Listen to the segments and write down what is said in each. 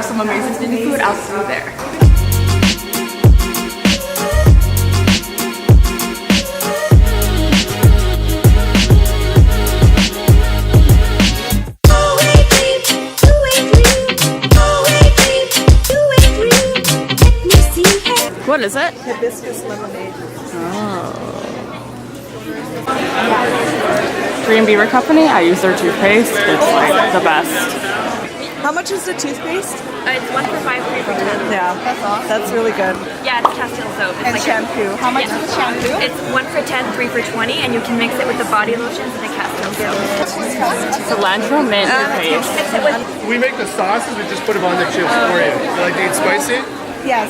have some amazing vegan food. I'll see you there. What is it? Hibiscus lemonade. Oh. Green Beaver Company, I use their toothpaste. It's like the best. How much is the toothpaste? It's 1 for 5, 3 for 10. Yeah, that's awesome. That's really good. Yeah, it's Castile soap. It's And like shampoo. How much is the shampoo? It's 1 for 10, 3 for 20, and you can mix it with the body lotions and the Castile soap. Cilantro mint your You face. can mix it with We make the sauces, we just put them on the chips for you. You like to eat spicy? Yes.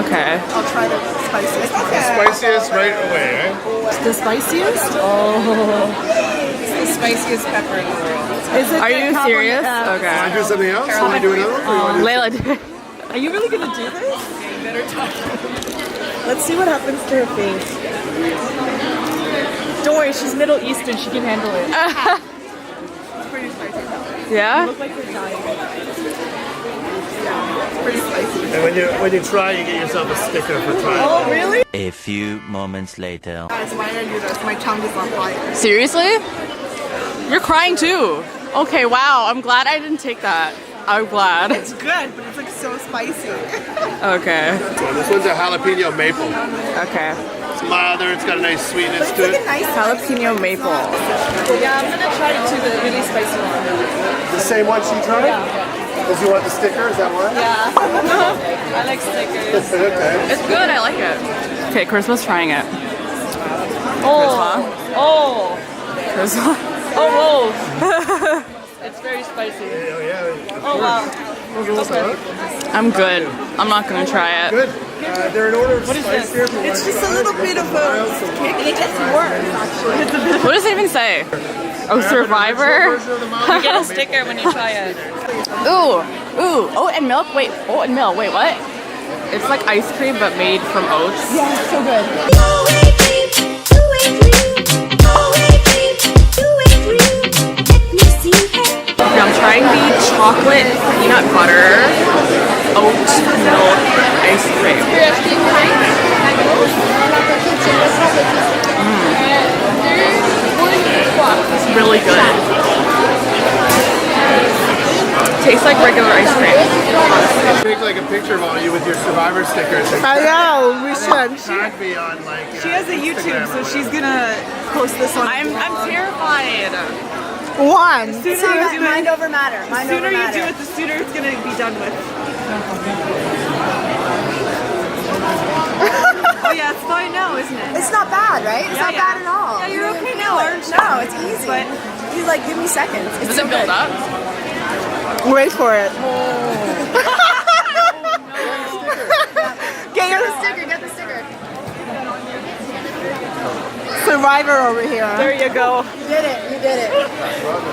Okay. I'll try the spiciest. Spiciest right away, right? The spiciest? Oh. It's the spiciest pepper in the world. Is it Are the you serious? Want to Okay. do something else? Want to do another one? Or you wanna- Layla, do it. Are you really gonna do this? You better talk. Let's see what happens to her face. Don't worry, she's Middle Eastern. She can handle it. It's pretty spicy. Yeah? Look like you're dying. Yeah, it's pretty spicy. And when you try, you get yourself a sticker for trying. Oh, really? A few moments later. Guys, why did I do this? My tongue is on fire. Seriously? You're crying too. Okay, wow. I'm glad I didn't take that. I'm glad. It's good, but it's like so spicy. Okay. So this one's a jalapeno maple. Okay. It's milder, it's got a nice sweetness It's to like a it. nice Jalapeno maple. Yeah, I'm gonna try it too, the really spicy one. The same one she tried? Does you want the sticker? Is that why? Yeah. I like stickers. Okay. It's good. I like it. Okay, Charisma's trying it. Oh. Oh. Charisma. Oh, whoa. It's very spicy. Oh, yeah. Oh, wow. Okay. I'm good. I'm not gonna try it. Good. They're in order of spice here. It's just a little bit of a kick, and it gets worse, actually. It's a bit What does it even say? Oh, Survivor? You get a sticker when you try it. Ooh, ooh, oat and milk. Wait, oat and milk. Wait, what? It's like ice cream but made from oats. Yeah, it's so good. Okay, I'm trying the chocolate peanut butter oat milk ice cream. It's really good. Tastes like regular ice cream. Take like a picture of all you with your Survivor stickers. And I know, we should. tag me on like. She has a YouTube, so she's gonna post this one. I'm terrified. One. Mind over matter. The sooner you do it, the sooner it's gonna be done with. Oh yeah, it's fine now, isn't it? It's not bad, right? It's not bad at all. Yeah, you're okay now, aren't you? No, it's easy. But you like give me seconds. It's Does so it build good. up? wait for it. Get the sticker. Get the sticker. Survivor over here. There you go. You did it. You did it.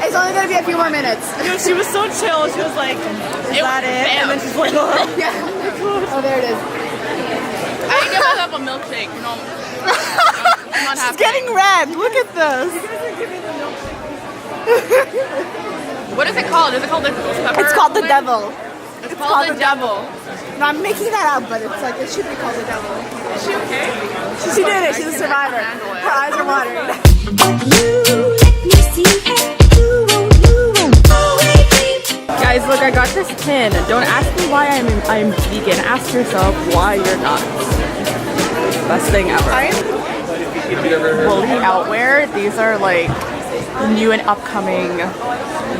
It's only gonna be a few more minutes. Dude, she was so chill. She was like, "Is that it?" And then she's like, "Oh." Yeah. Oh, there it is. I can get myself a milkshake. You know, I'm not She's happy. getting red. Look at this. What is it called? Is it called the ghost pepper? It's called the or something? devil. It's called the devil. No, I'm making that up, but it's like it should be called the devil. Is she okay? She did it. She's a survivor. handle it. Her eyes are watering. Guys, look, I got this tin. Don't ask me why I'm vegan. Ask yourself why you're not. Best thing ever. Woolly outwear. These are like new and upcoming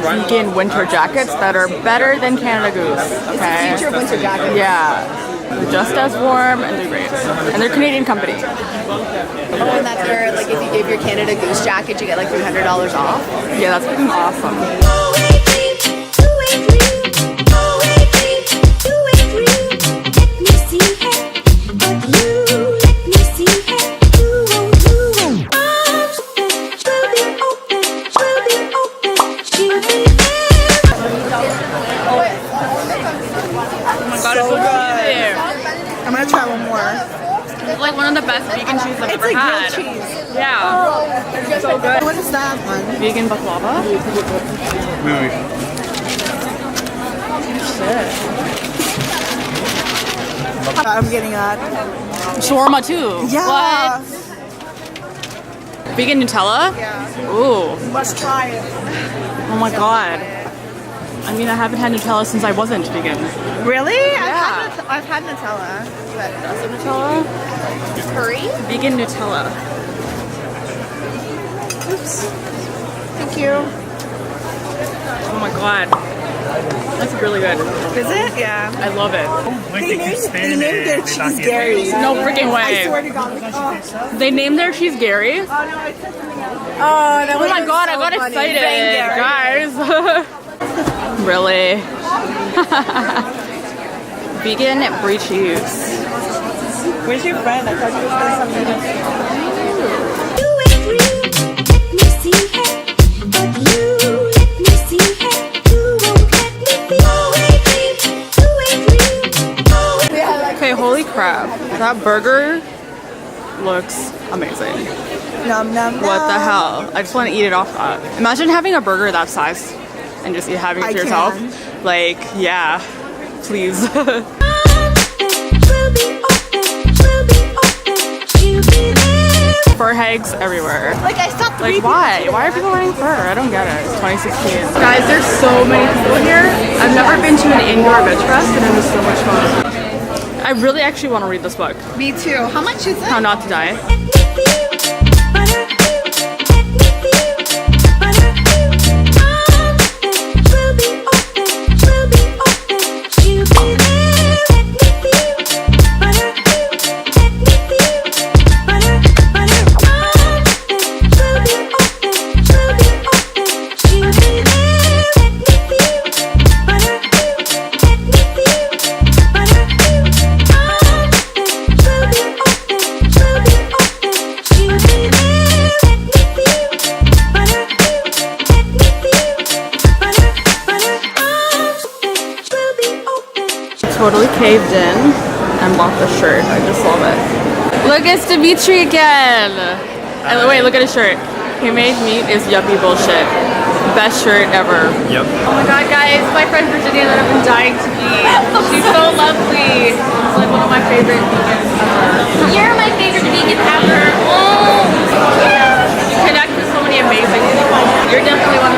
vegan winter jackets that are better than Canada Goose. Okay. Future winter jacket. Yeah. They're just as warm and they're great. And they're Canadian company. Oh, and that's where like if you give your Canada Goose jacket, you get like $300 off. Yeah, that's freaking awesome. I'm gonna try one more. It's like one of the best vegan cheese I've It's ever like had. grilled cheese. Yeah. So good. What is that one? Vegan baklava. Maybe. Shit. I'm getting that. Shawarma too. Yeah. What? Vegan Nutella? Yeah. Ooh. Must try it. Oh my god. I mean, I haven't had Nutella since I wasn't vegan. Really? Yeah. I've had Nutella. But Nutella? Curry? Vegan Nutella. oops. Thank you. Oh my god. That's really good. Is it? Yeah. I love it. They named their cheese Gary. No freaking way. I swear to God. Oh, They named their cheese Gary? no, I said something else. Oh, that Oh my god, I got excited, guys. Really? Vegan brie cheese. Where's your friend? I thought you were something. Okay, holy crap. That burger looks amazing. Nom nom nom. What the hell? I just want to eat it off that. Imagine having a burger that size and just having it to yourself. Like, yeah, please. Fur hags everywhere. Like I stopped. Like, why? Why are people wearing fur? I don't get it. It's 2016. Guys, there's so many people here. I've never been to an indoor veg fest and it was so much fun. I really actually want to read this book. Me too. How much is it? How Not to Die. Totally caved in and bought the shirt. I just love it. Look, it's Dimitri again. And wait, look at his shirt. He made meat is yuppie bullshit. Best shirt ever. Yep. Oh my god, guys, my friend Virginia that I've been dying to meet. She's so lovely. She's like one of my favorite vegans ever. You're my favorite vegan ever. Oh! You connect with so many amazing people. You're definitely one of